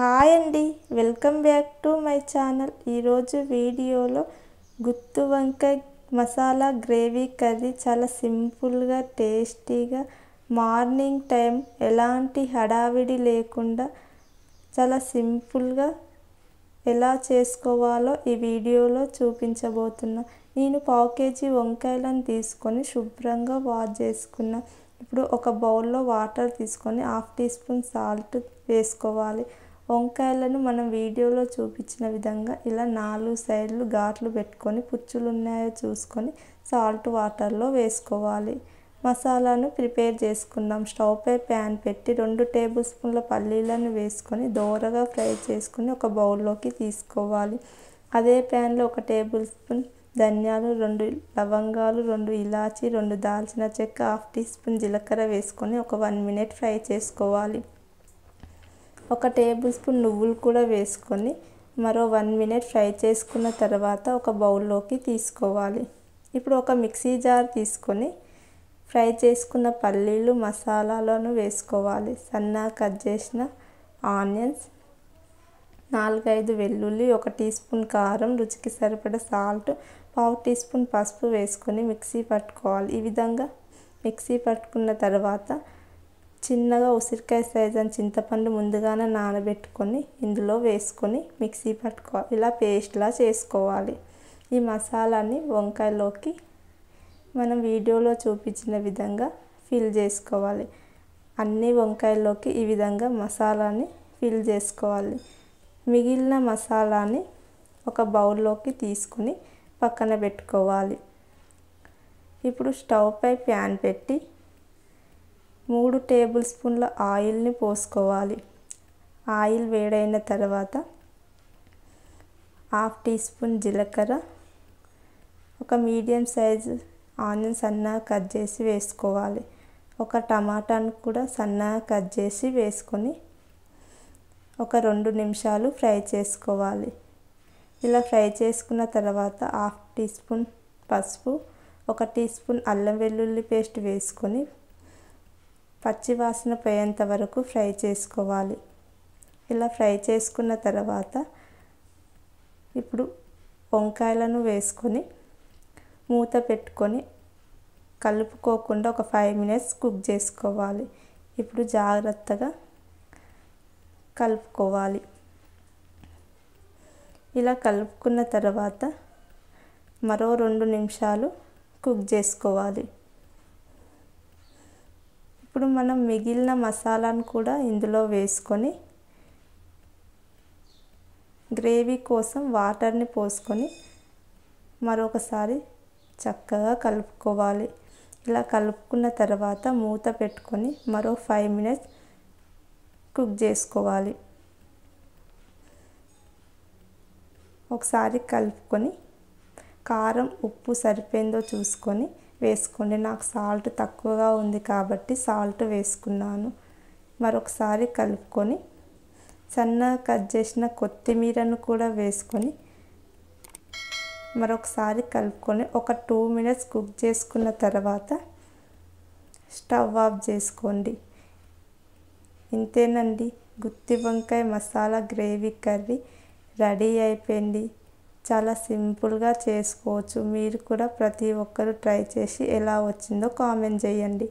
Hi అండి, welcome back to my channel. ఈరోజు వీడియోలో గుత్తి వంకాయ మసాలా గ్రేవీ కర్రీ చాలా సింపుల్గా టేస్టీగా మార్నింగ్ టైం ఎలాంటి హడావిడి లేకుండా చాలా సింపుల్గా ఎలా చేసుకోవాలో ఈ వీడియోలో చూపించబోతున్నా. నేను 1/2 కేజీ వంకాయలను తీసుకొని శుభ్రంగా వాష్ చేసుకున్నా. ఇప్పుడు ఒక బౌల్లో వాటర్ తీసుకొని 1/2 టీ స్పూన్ సాల్ట్ వేసుకోవాలి. వంకాయలను మనం వీడియోలో చూపించిన విధంగా ఇలా 4 సైడ్లు ఘాట్లు పెట్టుకొని పుచ్చులు ఉన్నాయో చూసుకొని సాల్ట్ వాటర్లో వేసుకోవాలి. మసాలాను ప్రిపేర్ చేసుకుందాం. స్టవ్ పై ప్యాన్ పెట్టి 2 టేబుల్ స్పూన్ల పల్లీలను వేసుకొని దోరగా ఫ్రై చేసుకొని ఒక బౌల్లోకి తీసుకోవాలి. అదే ప్యాన్లో 1 టేబుల్ స్పూన్ ధనియాలు, 2 లవంగాలు, 2 ఇలాచి, 2 దాల్చిన చెక్క, 1/2 టీ స్పూన్ జీలకర్ర వేసుకొని ఒక 1 మినిట్ ఫ్రై చేసుకోవాలి. 1 టేబుల్ స్పూన్ నువ్వులు కూడా వేసుకొని మరో 1 మినిట్ ఫ్రై చేసుకున్న తర్వాత ఒక బౌల్లోకి తీసుకోవాలి. ఇప్పుడు ఒక మిక్సీ జార్ తీసుకొని ఫ్రై చేసుకున్న పల్లీలు, మసాలాలను వేసుకోవాలి. సన్నగా కట్ చేసిన ఆనియన్స్, 4-5 వెల్లుల్లి, 1 టీ స్పూన్ కారం, రుచికి సరిపడా సాల్ట్, 1/2 టీ స్పూన్ పసుపు వేసుకొని మిక్సీ పట్టుకోవాలి. ఈ విధంగా మిక్సీ పట్టుకున్న తర్వాత చిన్నగా ఉసిరికాయ సైజు చింతపండు ముందుగానే నానబెట్టుకొని ఇందులో వేసుకొని మిక్సీ పట్టుకోవాలి. ఇలా పేస్ట్లా చేసుకోవాలి. ఈ మసాలాని వంకాయలోకి మనం వీడియోలో చూపించిన విధంగా ఫిల్ చేసుకోవాలి. అన్ని వంకాయల్లోకి ఈ విధంగా మసాలాని ఫిల్ చేసుకోవాలి. మిగిలిన మసాలాని ఒక బౌల్లోకి తీసుకొని పక్కన పెట్టుకోవాలి. ఇప్పుడు స్టవ్ పై ప్యాన్ పెట్టి 3 టేబుల్ స్పూన్ల ఆయిల్ని పోసుకోవాలి. ఆయిల్ వేడైన తర్వాత 1/2 టీ స్పూన్ జీలకర్ర, ఒక మీడియం సైజు ఆనియన్ సన్నగా కట్ చేసి వేసుకోవాలి. ఒక టమాటాను కూడా సన్నగా కట్ చేసి వేసుకొని ఒక 2 నిమిషాలు ఫ్రై చేసుకోవాలి. ఇలా ఫ్రై చేసుకున్న తర్వాత 1/2 టీ స్పూన్ పసుపు, 1 టీ స్పూన్ అల్లం వెల్లుల్లి పేస్ట్ వేసుకొని పచ్చి వాసన పోయేంత వరకు ఫ్రై చేసుకోవాలి. ఇలా ఫ్రై చేసుకున్న తర్వాత ఇప్పుడు వంకాయలను వేసుకొని మూత పెట్టుకొని కలుపుకోకుండా ఒక 5 మినిట్స్ కుక్ చేసుకోవాలి. ఇప్పుడు జాగ్రత్తగా కలుపుకోవాలి. ఇలా కలుపుకున్న తర్వాత మరో 2 నిమిషాలు కుక్ చేసుకోవాలి. ఇప్పుడు మనం మిగిలిన మసాలాను కూడా ఇందులో వేసుకొని గ్రేవీ కోసం వాటర్ని పోసుకొని మరొకసారి చక్కగా కలుపుకోవాలి. ఇలా కలుపుకున్న తర్వాత మూత పెట్టుకొని మరో 5 మినిట్స్ కుక్ చేసుకోవాలి. ఒకసారి కలుపుకొని కారం, ఉప్పు సరిపోయిందో చూసుకొని వేసుకోండి. నాకు సాల్ట్ తక్కువగా ఉంది కాబట్టి సాల్ట్ వేసుకున్నాను. మరొకసారి కలుపుకొని సన్నగా కట్ చేసిన కొత్తిమీరను కూడా వేసుకొని మరొకసారి కలుపుకొని ఒక 2 మినిట్స్ కుక్ చేసుకున్న తర్వాత స్టవ్ ఆఫ్ చేసుకోండి. ఇంతేనండి, గుత్తి వంకాయ మసాలా గ్రేవీ కర్రీ రెడీ అయిపోయింది. చాలా సింపుల్గా చేసుకోవచ్చు. మీరు కూడా ప్రతి ఒక్కరు ట్రై చేసి ఎలా వచ్చిందో కామెంట్ చేయండి.